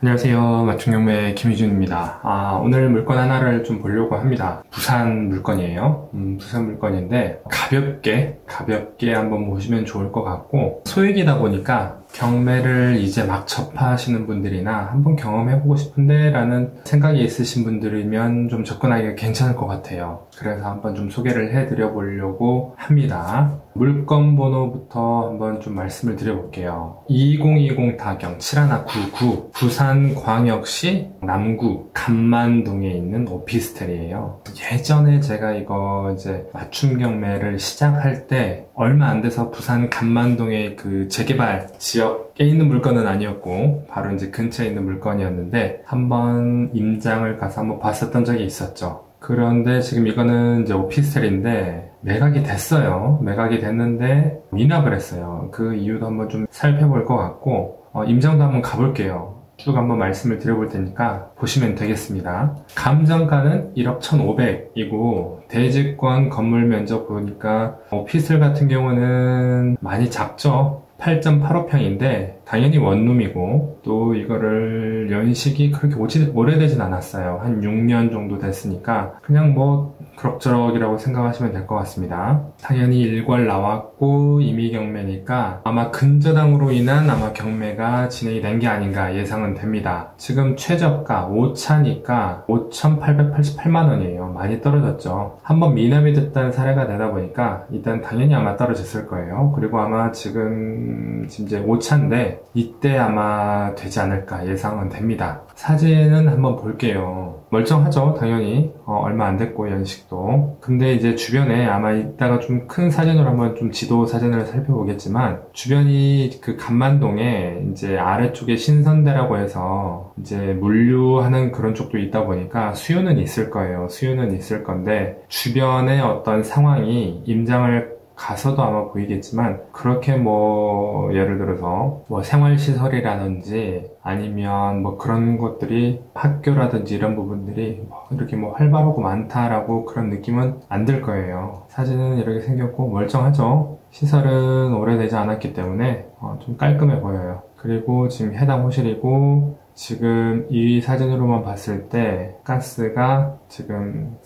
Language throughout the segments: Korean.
안녕하세요. 맞춤경매 김희준입니다. 오늘 물건 하나를 좀 보려고 합니다. 부산 물건이에요. 부산 물건인데 가볍게 한번 보시면 좋을 것 같고, 소액이다 보니까 경매를 이제 막 접하시는 분들이나 한번 경험해보고 싶은데 라는 생각이 있으신 분들이면 좀 접근하기가 괜찮을 것 같아요. 그래서 한번 좀 소개를 해드려 보려고 합니다. 물건 번호부터 한번 좀 말씀을 드려볼게요. 2020 타경 7199 부산광역시 남구 감만동에 있는 오피스텔이에요. 예전에 제가 이거 이제 맞춤 경매를 시작할 때 얼마 안 돼서 부산 감만동의 그 재개발 지역에 있는 물건은 아니었고 바로 이제 근처에 있는 물건이었는데 한번 임장을 가서 한번 봤었던 적이 있었죠. 그런데 지금 이거는 이제 오피스텔인데 매각이 됐어요. 매각이 됐는데 미납을 했어요. 그 이유도 한번 좀 살펴볼 것 같고, 임장도 한번 가볼게요. 쭉 한번 말씀을 드려볼 테니까 보시면 되겠습니다. 감정가는 1억 1,500이고 대지권 건물 면적 보니까 오피스텔 같은 경우는 많이 작죠. 8.85평인데 당연히 원룸이고, 또 이거를 연식이 그렇게 오래되진 않았어요. 한 6년 정도 됐으니까 그냥 뭐 그럭저럭이라고 생각하시면 될 것 같습니다. 당연히 일괄 나왔고 임의 경매니까 아마 근저당으로 인한 경매가 진행이 된 게 아닌가 예상은 됩니다. 지금 최저가 5차니까 5,888만 원이에요. 많이 떨어졌죠. 한번 미납이 됐다는 사례가 되다 보니까 일단 당연히 아마 떨어졌을 거예요. 그리고 아마 지금 이제 5차인데 이때 아마 되지 않을까 예상은 됩니다. 사진은 한번 볼게요. 멀쩡하죠, 당연히. 얼마 안 됐고 연식도. 근데 이제 주변에 아마 이따가 좀 큰 사진으로 한번 좀 지도 사진을 살펴보겠지만, 주변이 그 감만동에 이제 아래쪽에 신선대라고 해서 이제 물류하는 그런 쪽도 있다 보니까 수요는 있을 거예요. 수요는 있을 건데 주변의 어떤 상황이 임장을 가서도 아마 보이겠지만, 그렇게 뭐 예를 들어서 뭐 생활시설이라든지 아니면 뭐 그런 것들이 학교라든지 이런 부분들이 뭐 이렇게 뭐 활발하고 많다라고 그런 느낌은 안 들 거예요. 사진은 이렇게 생겼고 멀쩡하죠. 시설은 오래되지 않았기 때문에 좀 깔끔해 보여요. 그리고 지금 해당 호실이고, 지금 이 사진으로만 봤을 때 가스가 지금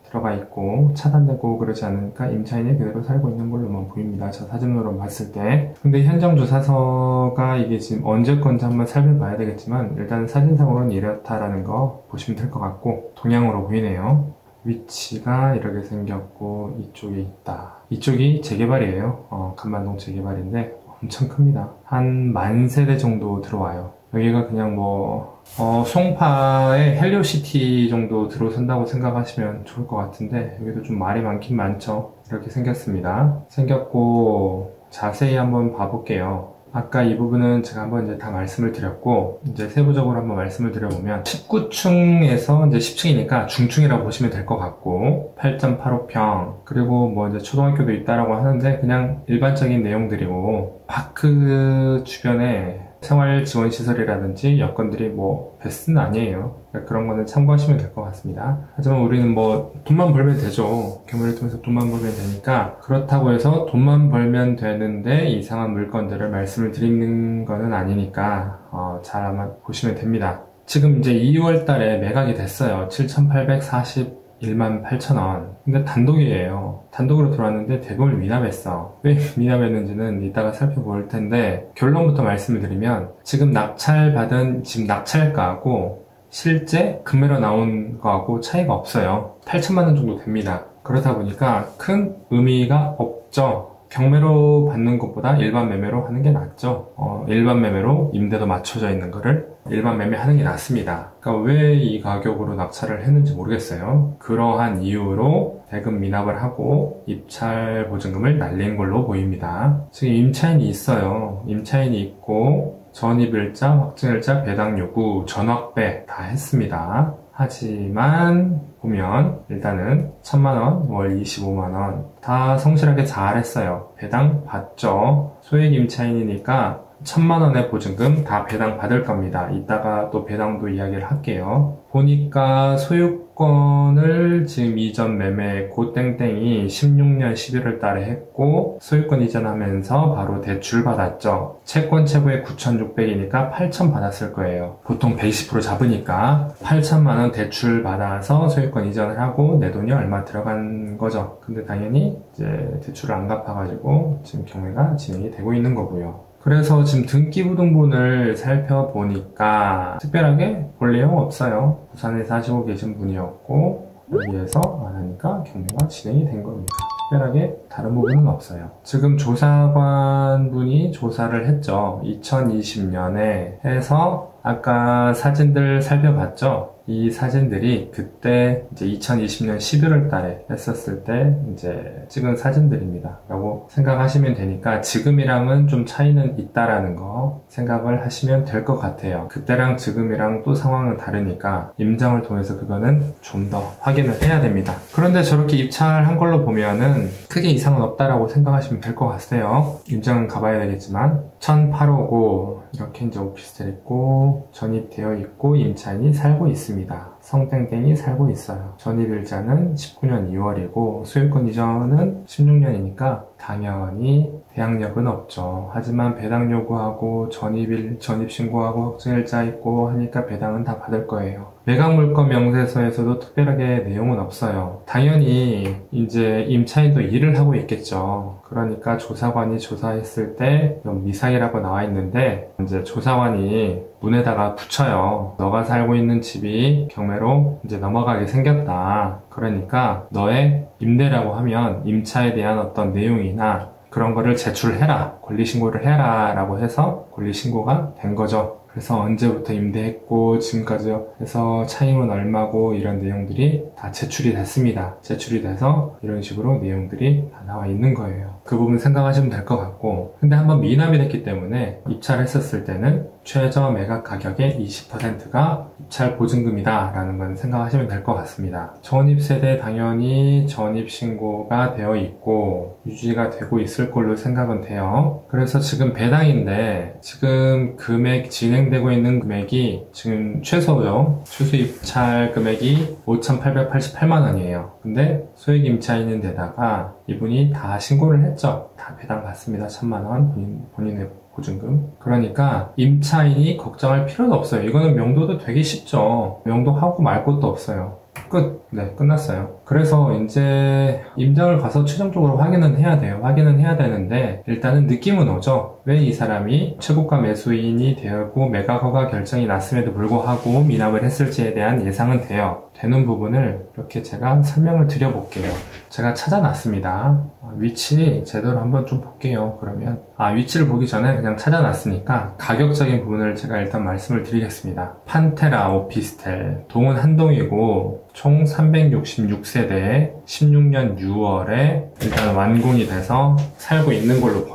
들어가 있고 차단되고 그러지 않으니까 임차인이 그대로 살고 있는 걸로만 보입니다. 저 사진으로 봤을 때. 근데 현장 조사서가 이게 지금 언제 건지 한번 살펴봐야 되겠지만, 일단 사진상으로는 이렇다라는 거 보시면 될 것 같고, 동향으로 보이네요. 위치가 이렇게 생겼고 이쪽에 있다. 이쪽이 재개발이에요. 감만동 재개발인데 엄청 큽니다. 한 10,000세대 정도 들어와요. 여기가 그냥 뭐 송파의 헬리오시티 정도 들어선다고 생각하시면 좋을 것 같은데, 여기도 좀 말이 많긴 많죠. 이렇게 생겼습니다. 생겼고 자세히 한번 봐볼게요. 아까 이 부분은 제가 한번 이제 다 말씀을 드렸고, 이제 세부적으로 한번 말씀을 드려보면 19층에서 이제 10층이니까 중층이라고 보시면 될 것 같고, 8.85평, 그리고 뭐 이제 초등학교도 있다라고 하는데 그냥 일반적인 내용들이고, 파크 주변에 생활지원시설이라든지 여건들이 뭐 베스트는 아니에요. 그러니까 그런 거는 참고하시면 될 것 같습니다. 하지만 우리는 뭐 돈만 벌면 되죠. 경매를 통해서 돈만 벌면 되니까, 그렇다고 해서 돈만 벌면 되는데 이상한 물건들을 말씀을 드리는 거는 아니니까 잘 아마 보시면 됩니다. 지금 이제 2월 달에 매각이 됐어요. 7,841만 8천원. 근데 단독이에요. 단독으로 들어왔는데 대금을 미납했어. 왜 미납했는지는 이따가 살펴볼 텐데, 결론부터 말씀을 드리면 지금 낙찰받은 지금 낙찰가하고 실제 금매로 나온 거하고 차이가 없어요. 8천만 원 정도 됩니다. 그러다 보니까 큰 의미가 없죠. 경매로 받는 것보다 일반 매매로 하는 게 낫죠. 일반 매매로 임대도 맞춰져 있는 거를 일반 매매하는 게 낫습니다. 그러니까 왜 이 가격으로 낙찰을 했는지 모르겠어요. 그러한 이유로 대금 미납을 하고 입찰 보증금을 날린 걸로 보입니다. 지금 임차인이 있어요. 임차인이 있고 전입일자, 확정일자, 배당 요구, 전확배 다 했습니다. 하지만 보면 일단은 1,000만원, 월 25만원 다 성실하게 잘 했어요. 배당 받죠. 소액 임차인이니까 1,000만 원의 보증금 다 배당 받을 겁니다. 이따가 또 배당도 이야기를 할게요. 보니까 소유권을 지금 이전 매매 고땡땡이 16년 11월 달에 했고 소유권 이전하면서 바로 대출 받았죠. 채권 최고에 9,600이니까 8,000 받았을 거예요. 보통 120% 잡으니까 8천만 원 대출 받아서 소유권 이전을 하고 내 돈이 얼마 들어간 거죠. 근데 당연히 이제 대출을 안 갚아가지고 지금 경매가 진행이 되고 있는 거고요. 그래서 지금 등기부등본을 살펴보니까 특별하게 볼 내용 없어요. 부산에 사시고 계신 분이었고 여기에서 안 하니까 경매가 진행이 된 겁니다. 특별하게 다른 부분은 없어요. 지금 조사관 분이 조사를 했죠. 2020년에 해서 아까 사진들 살펴봤죠. 이 사진들이 그때 이제 2020년 11월 달에 했었을 때 이제 찍은 사진들입니다. 라고 생각하시면 되니까 지금이랑은 좀 차이는 있다라는 거 생각을 하시면 될 것 같아요. 그때랑 지금이랑 또 상황은 다르니까 임장을 통해서 그거는 좀 더 확인을 해야 됩니다. 그런데 저렇게 입찰한 걸로 보면은 크게 이상은 없다라고 생각하시면 될 것 같아요. 임장은 가봐야 되겠지만 1859 이렇게 이제 오피스텔 있고 전입되어 있고 임차인이 살고 있습니다. 성땡땡이 살고 있어요. 전입일자는 19년 2월이고 소유권 이전은 16년이니까 당연히 대항력은 없죠. 하지만 배당 요구하고 전입신고하고 확정일자 있고 하니까 배당은 다 받을 거예요. 매각물건 명세서에서도 특별하게 내용은 없어요. 당연히 이제 임차인도 일을 하고 있겠죠. 그러니까 조사관이 조사했을 때 미상이라고 나와 있는데 이제 조사관이 문에다가 붙여요. 너가 살고 있는 집이 경매로 이제 넘어가게 생겼다. 그러니까 너의 임대라고 하면 임차에 대한 어떤 내용이나 그런 거를 제출해라. 권리신고를 해라. 라고 해서 권리신고가 된 거죠. 그래서 언제부터 임대했고 지금까지 해서 차임은 얼마고 이런 내용들이 다 제출이 됐습니다. 제출이 돼서 이런 식으로 내용들이 다 나와 있는 거예요. 그 부분 생각하시면 될 것 같고 근데 한번 미납이 됐기 때문에 입찰했었을 때는 최저 매각 가격의 20%가 입찰 보증금이다 라는 건 생각하시면 될 것 같습니다. 전입세대 당연히 전입신고가 되어 있고 유지가 되고 있을 걸로 생각은 돼요. 그래서 지금 배당인데 지금 금액 진행되고 있는 금액이 지금 최소요. 최소 입찰 금액이 5,888만 원이에요. 근데 소액 임차인인 데다가 이분이 다 신고를 했죠. 다 배당 받습니다. 1,000만 원 본인의 보증금. 그러니까 임차인이 걱정할 필요도 없어요. 이거는 명도도 되게 쉽죠. 명도하고 말 것도 없어요. 끝. 네, 끝났어요. 그래서 이제 임장을 가서 최종적으로 확인은 해야 돼요. 확인은 해야 되는데 일단은 느낌은 오죠. 왜 이 사람이 최고가 매수인이 되었고 매각 허가 결정이 났음에도 불구하고 미납을 했을지에 대한 예상은 돼요. 되는 부분을 이렇게 제가 설명을 드려볼게요. 제가 찾아놨습니다. 위치 제대로 한번 좀 볼게요. 그러면 위치를 보기 전에 그냥 찾아놨으니까 가격적인 부분을 제가 일단 말씀을 드리겠습니다. 판테라 오피스텔 동은 한 동이고 총 366세대에 16년 6월에 일단 완공이 돼서 살고 있는 걸로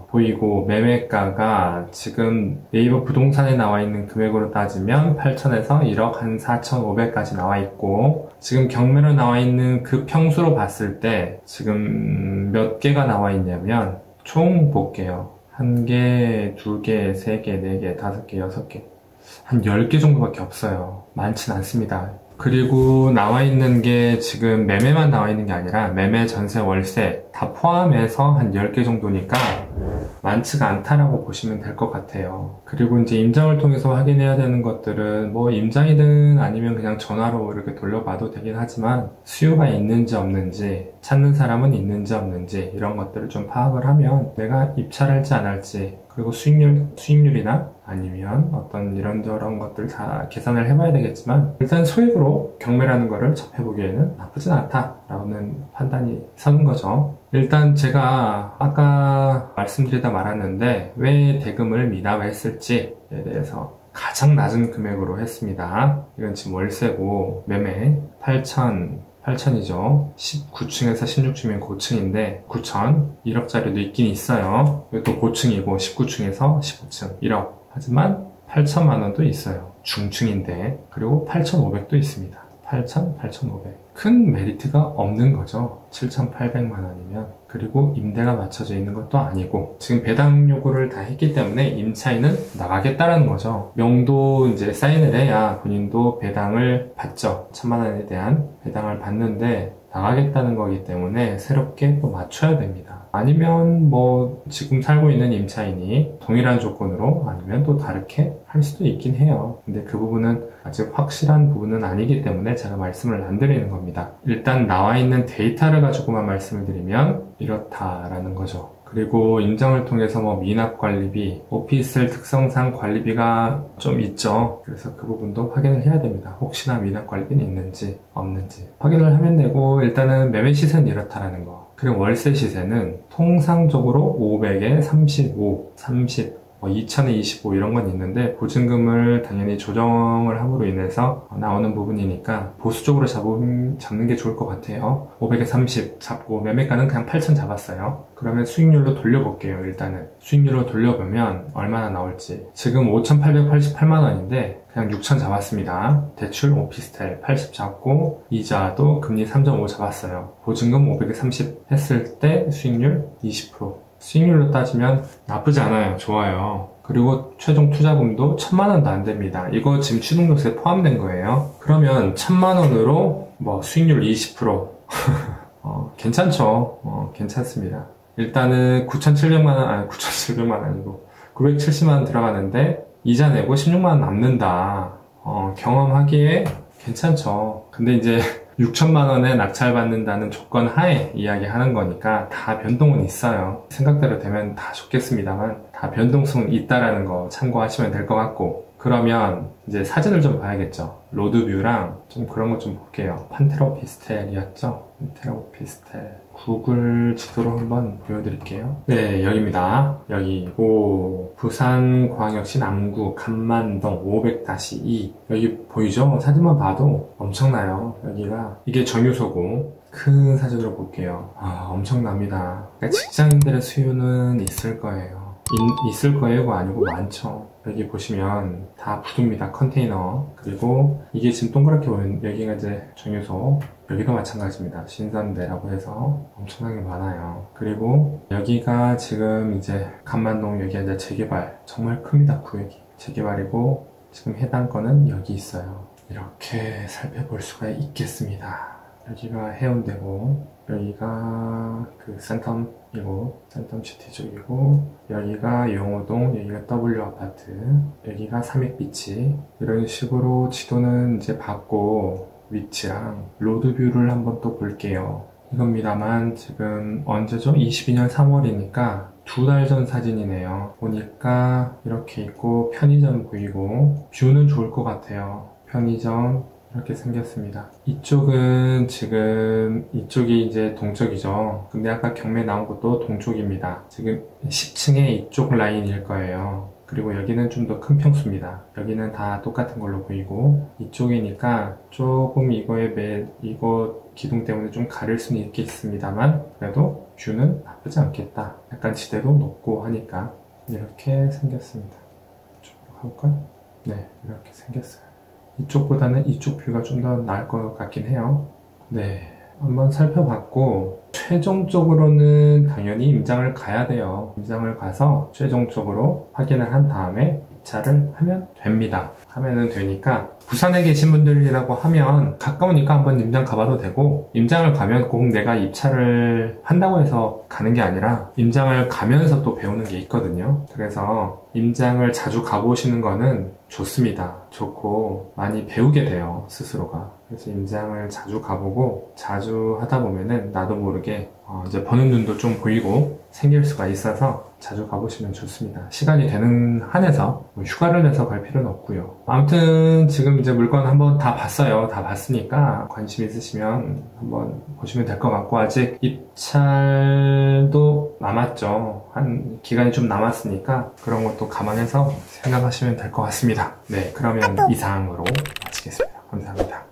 보이고 매매가가 지금 네이버 부동산에 나와 있는 금액으로 따지면 8천에서 1억 한 4,500까지 나와 있고 지금 경매로 나와 있는 그 평수로 봤을 때 지금 몇 개가 나와 있냐면 총 볼게요. 1개, 2개, 3개, 4개, 5개, 6개 한 10개 정도밖에 없어요. 많진 않습니다. 그리고 나와 있는 게 지금 매매만 나와 있는 게 아니라 매매, 전세, 월세 다 포함해서 한 10개 정도니까 많지가 않다라고 보시면 될 것 같아요. 그리고 이제 임장을 통해서 확인해야 되는 것들은 뭐 임장이든 아니면 그냥 전화로 이렇게 돌려봐도 되긴 하지만 수요가 있는지 없는지 찾는 사람은 있는지 없는지 이런 것들을 좀 파악을 하면 내가 입찰할지 안 할지 그리고 수익률이나 아니면 어떤 이런저런 것들 다 계산을 해봐야 되겠지만 일단 소액으로 경매라는 거를 접해보기에는 나쁘진 않다라는 판단이 서는 거죠. 일단 제가 아까 말씀드리다 말았는데 왜 대금을 미납했을지에 대해서 가장 낮은 금액으로 했습니다. 이건 지금 월세고 매매 8천이죠. 19층에서 16층이면 고층인데 9천 1억짜리도 있긴 있어요. 이것도 고층이고 19층에서 15층 1억 하지만 8천만 원도 있어요. 중층인데 그리고 8,500도 있습니다. 8,000, 8,500. 큰 메리트가 없는 거죠. 7,800만 원이면. 그리고 임대가 맞춰져 있는 것도 아니고 지금 배당 요구를 다 했기 때문에 임차인은 나가겠다라는 거죠. 명도 이제 사인을 해야 본인도 배당을 받죠. 1,000만 원에 대한 배당을 받는데 나가겠다는 거기 때문에 새롭게 또 맞춰야 됩니다. 아니면 뭐 지금 살고 있는 임차인이 동일한 조건으로 아니면 또 다르게 할 수도 있긴 해요. 근데 그 부분은 아직 확실한 부분은 아니기 때문에 제가 말씀을 안 드리는 겁니다. 일단 나와 있는 데이터를 가지고만 말씀을 드리면 이렇다라는 거죠. 그리고 인정을 통해서 뭐 미납관리비, 오피스텔 특성상 관리비가 좀 있죠. 그래서 그 부분도 확인을 해야 됩니다. 혹시나 미납관리비는 있는지 없는지 확인을 하면 되고, 일단은 매매 시세는 이렇다라는 거. 그리고 월세 시세는 통상적으로 500에 35, 30, 2,000에 25 이런 건 있는데 보증금을 당연히 조정을 함으로 인해서 나오는 부분이니까 보수적으로 잡는 게 좋을 것 같아요. 500에 30 잡고 매매가는 그냥 8,000 잡았어요. 그러면 수익률로 돌려볼게요. 일단은 수익률로 돌려보면 얼마나 나올지. 지금 5,888만 원인데 그냥 6,000 잡았습니다. 대출 오피스텔 80 잡고 이자도 금리 3.5 잡았어요. 보증금 500에 30 했을 때 수익률 20%. 수익률로 따지면 나쁘지 않아요. 좋아요. 그리고 최종 투자금도 1,000만 원도 안 됩니다. 이거 지금 취등록세에 포함된 거예요. 그러면 1,000만 원으로 뭐 수익률 20% 괜찮죠. 괜찮습니다. 일단은 9,700만 원, 아니 9,700만 원 아니고 970만 원 들어가는데 이자 내고 16만 원 남는다. 경험하기에 괜찮죠. 근데 이제 6천만 원에 낙찰받는다는 조건 하에 이야기하는 거니까 다 변동은 있어요. 생각대로 되면 다 좋겠습니다만 다 변동성은 있다라는 거 참고하시면 될 것 같고, 그러면 이제 사진을 좀 봐야겠죠. 로드뷰랑 좀 그런 거 좀 볼게요. 판테라 오피스텔이었죠? 판테라 오피스텔. 구글 지도로 한번 보여드릴게요. 네, 여기입니다. 여기고 부산광역시 남구 간만동 500-2 여기 보이죠? 사진만 봐도 엄청나요. 여기가 이게 정유소고 큰 사진으로 볼게요. 엄청납니다. 그러니까 직장인들의 수요는 있을 거예요. 있을 거예요가 아니고 많죠. 여기 보시면 다 부두입니다. 컨테이너. 그리고 이게 지금 동그랗게 보이는 여기가 이제 정유소. 여기도 마찬가지입니다. 신선대라고 해서 엄청나게 많아요. 그리고 여기가 지금 이제 간만동 여기가 이제 재개발. 정말 큽니다. 구역이. 재개발이고 지금 해당 건은 여기 있어요. 이렇게 살펴볼 수가 있겠습니다. 여기가 해운대고 여기가 그 센텀이고 센텀시티 쪽이고 여기가 용호동, 여기가 W 아파트, 여기가 삼익비치. 이런 식으로 지도는 이제 받고 위치랑 로드뷰를 한번 또 볼게요. 이겁니다만 지금 언제죠? 22년 3월이니까 2달 전 사진이네요. 보니까 이렇게 있고 편의점 보이고 뷰는 좋을 것 같아요. 편의점 이렇게 생겼습니다. 이쪽은 지금 이쪽이 이제 동쪽이죠. 근데 아까 경매 나온 것도 동쪽입니다. 지금 10층에 이쪽 라인일 거예요. 그리고 여기는 좀 더 큰 평수입니다. 여기는 다 똑같은 걸로 보이고 이쪽이니까 조금 이거 기둥 때문에 좀 가릴 수는 있겠습니다만 그래도 뷰는 나쁘지 않겠다. 약간 지대도 높고 하니까 이렇게 생겼습니다. 이쪽으로 가볼까요? 네, 이렇게 생겼어요. 이쪽보다는 이쪽 뷰가 좀 더 나을 것 같긴 해요. 네, 한번 살펴봤고 최종적으로는 당연히 임장을 가야 돼요. 임장을 가서 최종적으로 확인을 한 다음에 입찰을 하면 됩니다. 하면은 되니까 부산에 계신 분들이라고 하면 가까우니까 한번 임장 가봐도 되고, 임장을 가면 꼭 내가 입찰을 한다고 해서 가는 게 아니라 임장을 가면서 또 배우는 게 있거든요. 그래서 임장을 자주 가보시는 거는 좋습니다. 좋고 많이 배우게 돼요, 스스로가. 그래서 임장을 자주 가보고 자주 하다 보면은 나도 모르게 이제 버는 눈도 좀 보이고 생길 수가 있어서 자주 가보시면 좋습니다. 시간이 되는 한에서 뭐 휴가를 내서 갈 필요는 없고요. 아무튼 지금 이제 물건 한번 다 봤어요. 다 봤으니까 관심 있으시면 한번 보시면 될 것 같고, 아직 입찰도 남았죠. 한 기간이 좀 남았으니까 그런 것도 감안해서 생각하시면 될 것 같습니다. 네, 그러면 이상으로 마치겠습니다. 감사합니다.